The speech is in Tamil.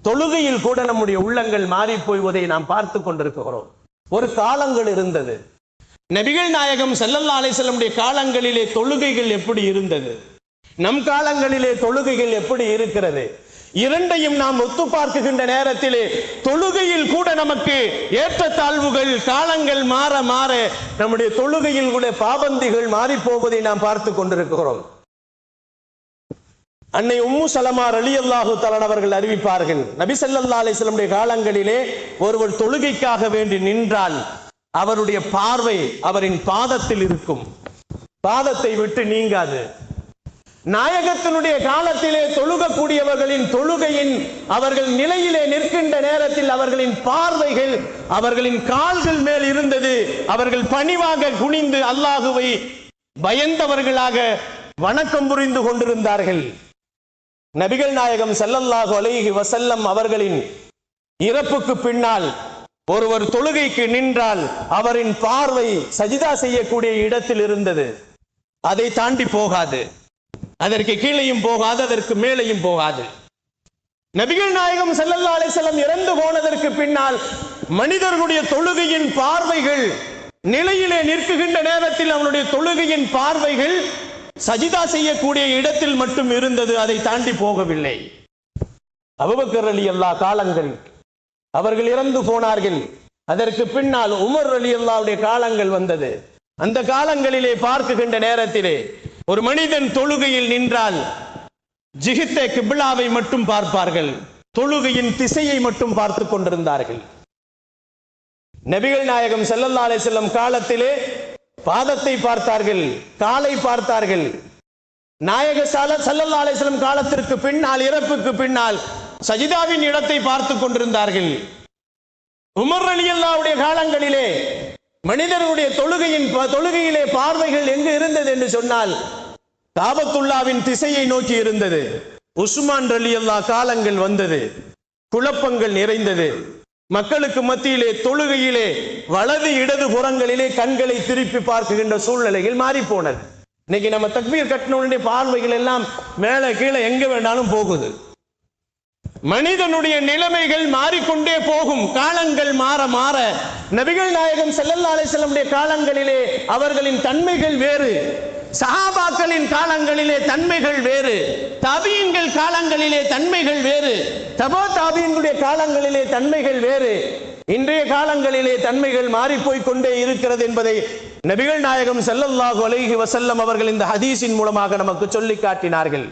தொழுகையில் கூட நம்முடைய உள்ளங்கள் மாறி போய்வதை நாம் பார்த்து கொண்டிருக்கிறோம். ஒரு காலங்கள் இருந்தது, நபிகள் நாயகம் ஸல்லல்லாஹு அலைஹி வஸல்லம் காலங்களிலே தொழுகைகள் எப்படி இருந்தது, நம் காலங்களிலே தொழுகைகள் எப்படி இருக்கிறது, இரண்டையும் நாம் ஒத்து பார்க்குகின்ற நேரத்திலே தொழுகையில் கூட நமக்கு ஏற்றத்தாழ்வுகள், காலங்கள் மாற மாற நம்முடைய தொழுகையில் கூட பாபந்திகள் மாறி போவதை நாம் பார்த்து கொண்டிருக்கிறோம். அன்னை உம்மு சலமா ரலியல்லாஹு தஆலா அவர்கள் அறிவிப்பார்கள், நபி ஸல்லல்லாஹு அலைஹி வஸல்லம் காலங்களிலே ஒருவர் தொழுகைக்காக வேண்டி நின்றால் அவருடைய பார்வை அவரின் பாதத்தில் இருக்கும், பாதத்தை விட்டு நீங்காது. நாயகத்தினுடைய காலத்திலே தொழுகக்கூடியவர்களின் தொழுகையின் அவர்கள் நிலையிலே நிற்கின்ற நேரத்தில் அவர்களின் பார்வைகள் அவர்களின் கால்கள் மேல் இருந்தது. அவர்கள் பணிவாக குனிந்து அல்லாஹுவை பயந்தவர்களாக வணக்கம் புரிந்து கொண்டிருந்தார்கள். நபிகள் நாயகம் ஸல்லல்லாஹு அலைஹி வஸல்லம் அவர்களின் இறப்புக்கு பின்னால் ஒருவர் தொழுகைக்கு நின்றால் அவரின் பார்வை சஜிதா செய்யக்கூடிய இடத்தில் இருந்தது. அதை தாண்டி போகாது, அதற்கு கீழையும் போகாது, அதற்கு மேலையும் போகாது. நபிகள் நாயகம் ஸல்லல்லாஹு அலைஹி வஸல்லம் இறந்து போனதற்கு பின்னால் மனிதர்களுடைய தொழுகையின் பார்வைகள் நிலையிலே நிற்குகின்ற நேரத்தில் அவனுடைய தொழுகையின் பார்வைகள் சஜிதா செய்யக்கூடிய இடத்தில் மட்டும் இருந்தது, அதை தாண்டி போகவில்லை. அபூபக்கர் ரலியல்லாஹு காலங்கள், அவர்கள் இறந்து போனார்கள். அதற்கு பின்னால் உமர் ரலியல்லாஹுடைய காலங்கள் வந்தது. அந்த காலங்களிலே பார்க்குகின்ற நேரத்திலே ஒரு மனிதன் தொழுகையில் நின்றால் ஜிஹித்தே கிப்லாவை மட்டும் பார்ப்பார்கள், தொழுகையின் திசையை மட்டும் பார்த்து கொண்டிருந்தார்கள். நபிகள் நாயகம் ஸல்லல்லாஹு அலைஹி வஸல்லம் காலத்திலே பாதத்தை பார்த்தார்கள், காலை பார்த்தார்கள். நாயக ஸல்லல்லாஹு அலைஹி வஸல்லம் காலத்திற்கு பின்னால், இறப்புக்கு பின்னால் சஜிதாவின் இடத்தை பார்த்து கொண்டிருந்தார்கள். உமர் ரலியல்லாஹுடைய காலங்களிலே மனிதர்களுடைய தொழுகையிலே பார்வைகள் எங்கு இருந்தது என்று சொன்னால் காபத்துல்லாவின் திசையை நோக்கி இருந்தது. உஸ்மான் ரலியல்லாஹு காலங்கள் வந்தது, குழப்பங்கள் நிறைந்தது. மக்களுக்கு மத்தியிலே தொழுகையிலே வலது இடது புறங்களிலே கண்களை திருப்பி பார்க்குகின்ற சூழ்நிலைகள் மாறி போனது. இன்னைக்கு நம்ம தக்பீர் கட்டின பார்வைகள் எல்லாம் மேல கீழே எங்க வேண்டாலும் போகுது. மனிதனுடைய நிலைமைகள் மாறிக்கொண்டே போகும். காலங்கள் மாற மாற நபிகள் நாயகம் ஸல்லல்லாஹு அலைஹி வஸல்லம் காலங்களிலே அவர்களின் தன்மைகள் வேறு, சஹாபாக்களின் காலங்களிலே தன்மைகள் வேறு, தாபியீன்கள் காலங்களிலே தன்மைகள் வேறு, தபா தாபியீன்களுடைய காலங்களிலே தன்மைகள் வேறு. இன்றைய காலங்களிலே தன்மைகள் மாறிப்போய் கொண்டே இருக்கிறது என்பதை நபிகள் நாயகம் ஸல்லல்லாஹு அலைஹி வஸல்லம் அவர்கள் இந்த ஹதீஸின் மூலமாக நமக்கு சொல்லி காட்டினார்கள்.